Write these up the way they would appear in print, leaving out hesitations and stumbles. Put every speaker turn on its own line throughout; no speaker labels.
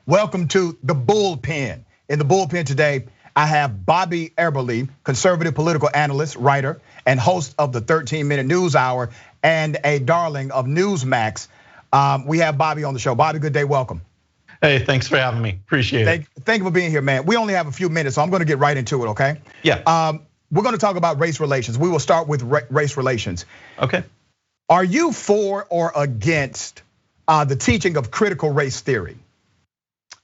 Welcome to the Bullpen. In the Bullpen today, I have Bobby Eberle, conservative political analyst, writer, and host of the 13-minute news hour, and a darling of Newsmax. We have Bobby on the show. Bobby, good day, welcome.
Hey, thanks for having me, appreciate it.
Thank you for being here, man. We only have a few minutes, so I'm gonna get right into it, okay?
Yeah.
We're gonna talk about race relations. We will start with race relations.
Okay.
Are you for or against the teaching of critical race theory?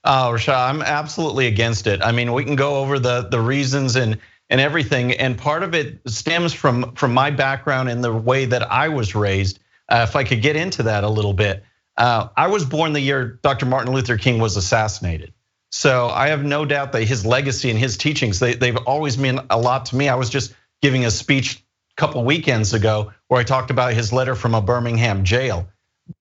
Rashad, I'm absolutely against it. I mean, we can go over the reasons and everything, and part of it stems from my background and the way that I was raised. If I could get into that a little bit. I was born the year Dr. Martin Luther King was assassinated. So I have no doubt that his legacy and his teachings, they've always meant a lot to me. I was just giving a speech a couple weekends ago where I talked about his letter from a Birmingham jail.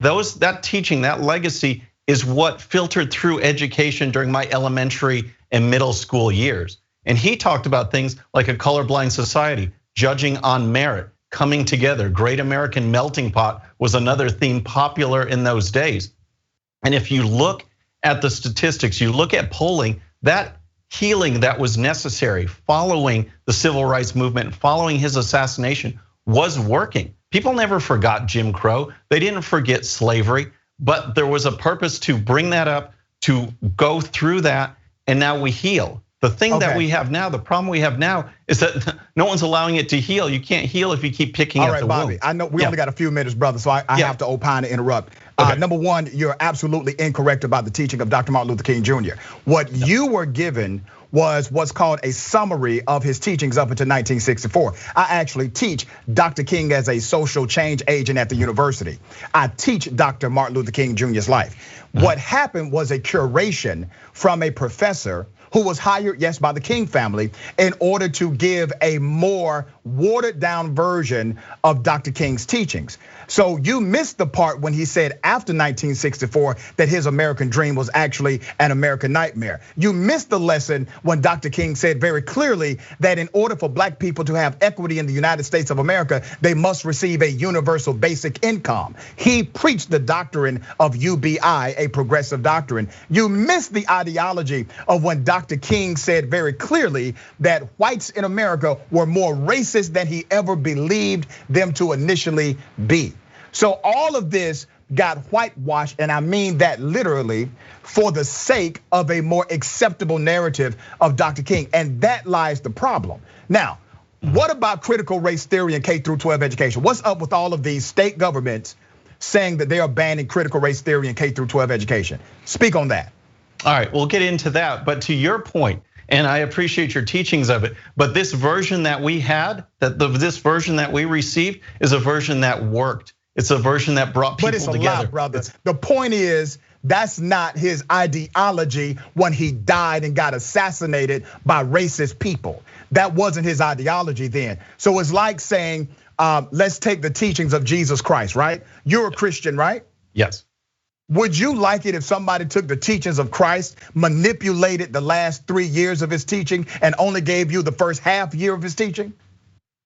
That teaching, that legacy is what filtered through education during my elementary and middle school years. And he talked about things like a colorblind society, judging on merit, coming together. Great American melting pot was another theme popular in those days. And if you look at the statistics, you look at polling, that healing that was necessary following the civil rights movement, following his assassination, was working. People never forgot Jim Crow. They didn't forget slavery, but there was a purpose to bring that up, to go through that, and now we heal. The thing that we have now, the problem we have now is that no one's allowing it to heal. You can't heal if you keep picking at the wound.
All right, Bobby, I know we only got a few minutes, brother, so I have to opine and interrupt. Okay. Number one, you're absolutely incorrect about the teaching of Dr. Martin Luther King Jr. What you were given was what's called a summary of his teachings up until 1964. I actually teach Dr. King as a social change agent at the university. I teach Dr. Martin Luther King Jr.'s life. What happened was a curation from a professor who was hired, yes, by the King family in order to give a more watered down version of Dr. King's teachings. So you missed the part when he said after 1964 that his American dream was actually an American nightmare. You missed the lesson when Dr. King said very clearly that in order for black people to have equity in the United States of America, they must receive a universal basic income. He preached the doctrine of UBI, a progressive doctrine. You missed the ideology of when Dr. King said very clearly that whites in America were more racist than he ever believed them to initially be. So all of this got whitewashed, and I mean that literally, for the sake of a more acceptable narrative of Dr. King, and that lies the problem. Now, what about critical race theory in K through 12 education? What's up with all of these state governments saying that they are banning critical race theory in K through 12 education? Speak on that.
All right, we'll get into that, but to your point, and I appreciate your teachings of it, but this version that we had, this version that we received is a version that worked. It's a version that brought people together. But it's a lot,
brother. The point is, that's not his ideology when he died and got assassinated by racist people. That wasn't his ideology then. So it's like saying, let's take the teachings of Jesus Christ, right? You're a Christian, right?
Yes.
Would you like it if somebody took the teachings of Christ, manipulated the last 3 years of his teaching, and only gave you the first half year of his teaching?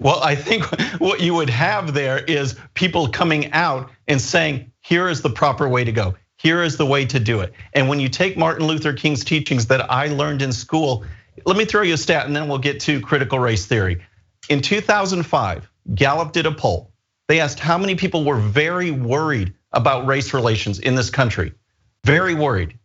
Well, I think what you would have there is people coming out and saying, here is the proper way to go. Here is the way to do it. And when you take Martin Luther King's teachings that I learned in school, let me throw you a stat and then we'll get to critical race theory. In 2005, Gallup did a poll. They asked how many people were very worried about race relations in this country. Very worried,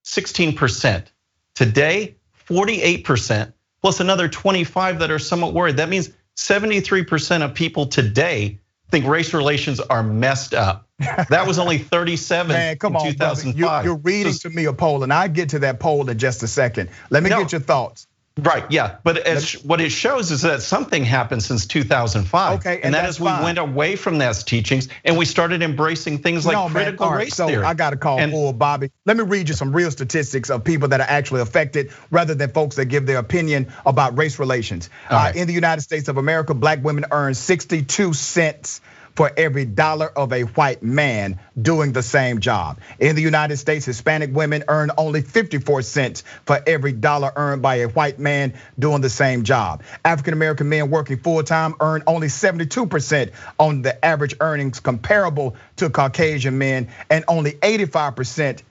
16%. Today, 48%, plus another 25 that are somewhat worried. That means 73% of people today think race relations are messed up. That was only 37 in 2005.
You're reading to me a poll, and I get to that poll in just a second. Let me get your thoughts.
Right, yeah, but what it shows is that something happened since 2005.
Okay,
and that is we went away from those teachings and we started embracing things like critical race theory.
So I got to call bull, Bobby. Let me read you some real statistics of people that are actually affected rather than folks that give their opinion about race relations. In the United States of America, black women earn 62 cents for every dollar of a white man doing the same job. In the United States, Hispanic women earn only 54 cents for every dollar earned by a white man doing the same job. African American men working full time earn only 72% on the average earnings comparable to Caucasian men, and only 85%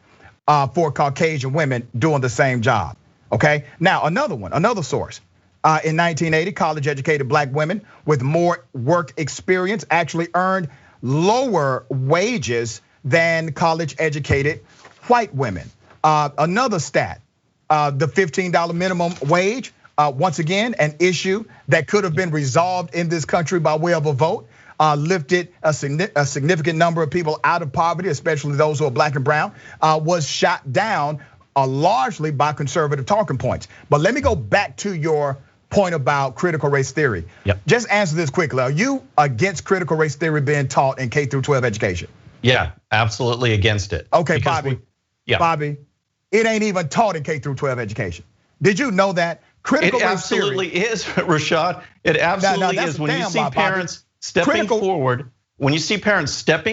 for Caucasian women doing the same job, okay? Now, another source. In 1980, college-educated black women with more work experience actually earned lower wages than college-educated white women. Another stat, the $15 minimum wage, once again, an issue that could have been resolved in this country by way of a vote, lifted a significant number of people out of poverty, especially those who are black and brown, was shot down largely by conservative talking points. But let me go back to your point about critical race theory.
Yep.
Just answer this quickly. Are you against critical race theory being taught in K through 12 education?
Yeah, absolutely against it.
Okay, Bobby. Bobby, it ain't even taught in K through 12 education. Did you know that? Critical race theory.
It absolutely is, Rashad. It absolutely is. When you see parents stepping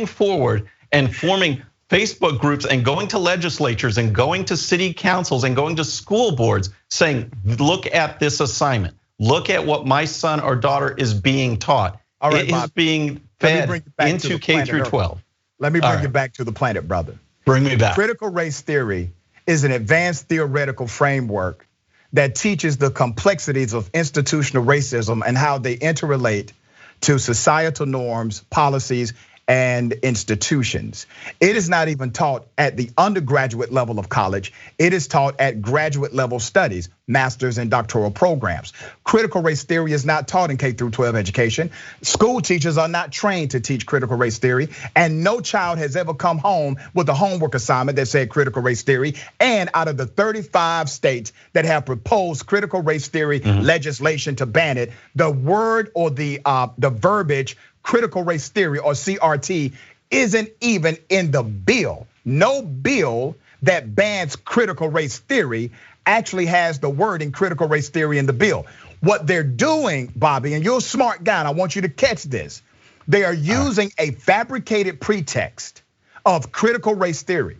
forward, and forming Facebook groups and going to legislatures and going to city councils and going to school boards saying, look at this assignment. Look at what my son or daughter is being taught. All right, it is being fed into K through 12.
Let me bring you back to the planet, brother.
Bring me back.
Critical race theory is an advanced theoretical framework that teaches the complexities of institutional racism and how they interrelate to societal norms, policies, and institutions. It is not even taught at the undergraduate level of college. It is taught at graduate level studies, master's and doctoral programs. Critical race theory is not taught in K through 12 education. School teachers are not trained to teach critical race theory, and no child has ever come home with a homework assignment that said critical race theory. And out of the 35 states that have proposed critical race theory legislation to ban it, the word or the verbiage critical race theory, or CRT, isn't even in the bill. No bill that bans critical race theory actually has the wording critical race theory in the bill. What they're doing, Bobby, and you're a smart guy, and I want you to catch this. They are using a fabricated pretext of critical race theory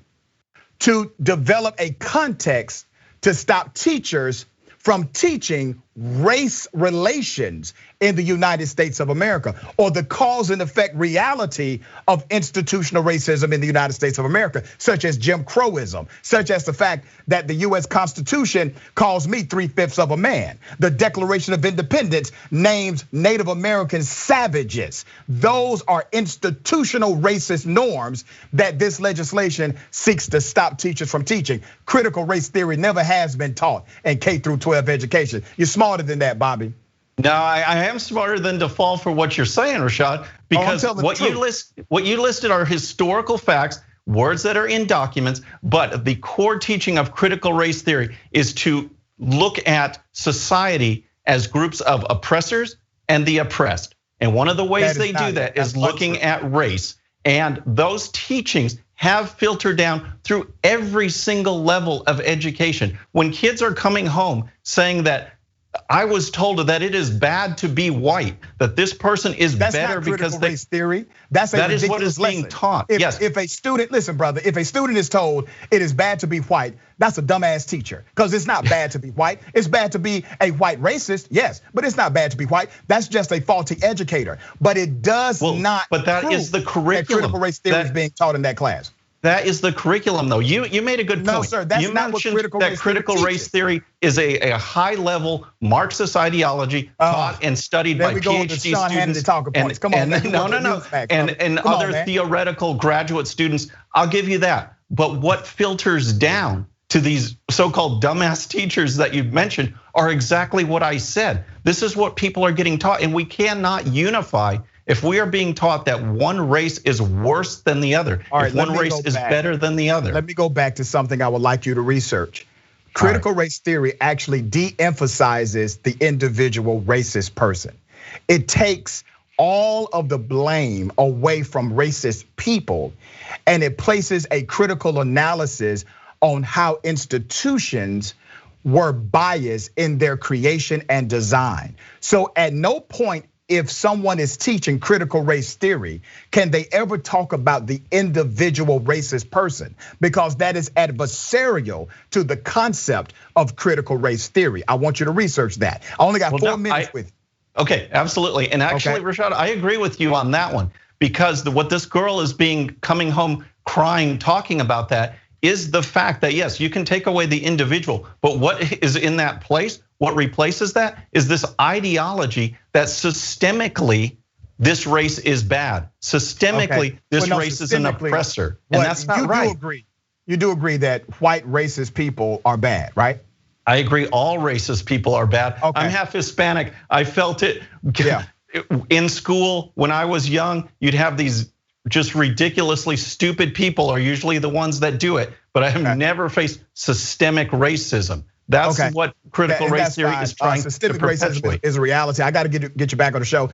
to develop a context to stop teachers from teaching race relations in the United States of America, or the cause and effect reality of institutional racism in the United States of America, such as Jim Crowism, such as the fact that the US Constitution calls me 3/5 of a man. The Declaration of Independence names Native Americans savages. Those are institutional racist norms that this legislation seeks to stop teachers from teaching. Critical race theory never has been taught in K through 12 education. You're smarter than that, Bobby.
No, I am smarter than to fall for what you're saying, Rashad, because what you listed are historical facts, words that are in documents, but the core teaching of critical race theory is to look at society as groups of oppressors and the oppressed. And one of the ways they do that is looking at race. And those teachings have filtered down through every single level of education. When kids are coming home saying that I was told that it is bad to be white, that this person is better because they
race theory. That is what is being
taught.
Yes. If a student, listen, brother, if a student is told it is bad to be white, that's a dumbass teacher. Because it's not bad to be white. It's bad to be a white racist, yes, but it's not bad to be white. That's just a faulty educator. But it does not.
But that is the curriculum.
That critical race theory is being taught in that class.
That is the curriculum, though. You made a good point.
No, sir, that's not what critical race
theory is a high-level Marxist ideology taught and studied by PhD students.
Come on,
and other theoretical graduate students. I'll give you that. But what filters down to these so-called dumbass teachers that you mentioned are exactly what I said. This is what people are getting taught, and we cannot unify if we are being taught that one race is worse than the other, if one race is better than the other.
Let me go back to something I would like you to research. Critical race theory actually de-emphasizes the individual racist person. It takes all of the blame away from racist people, and it places a critical analysis on how institutions were biased in their creation and design. So at no point, if someone is teaching critical race theory, can they ever talk about the individual racist person? Because that is adversarial to the concept of critical race theory. I want you to research that. I only got 4 minutes with you.
Okay, absolutely. And actually, Rashad, I agree with you on that one, because what this girl is coming home crying, talking about that, is the fact that yes, you can take away the individual, but what is in that place, what replaces that is this ideology that systemically this race is bad. Systemically, this race is an oppressor, and that's not right.
You do agree that white racist people are bad, right?
I agree, all racist people are bad. Okay. I'm half Hispanic, I felt it. Yeah. In school, when I was young, you'd have these just ridiculously stupid people are usually the ones that do it, but I have never faced systemic racism. That's what critical race theory is trying to perpetuate.
Systemic racism is a reality. I got to get you back on the show.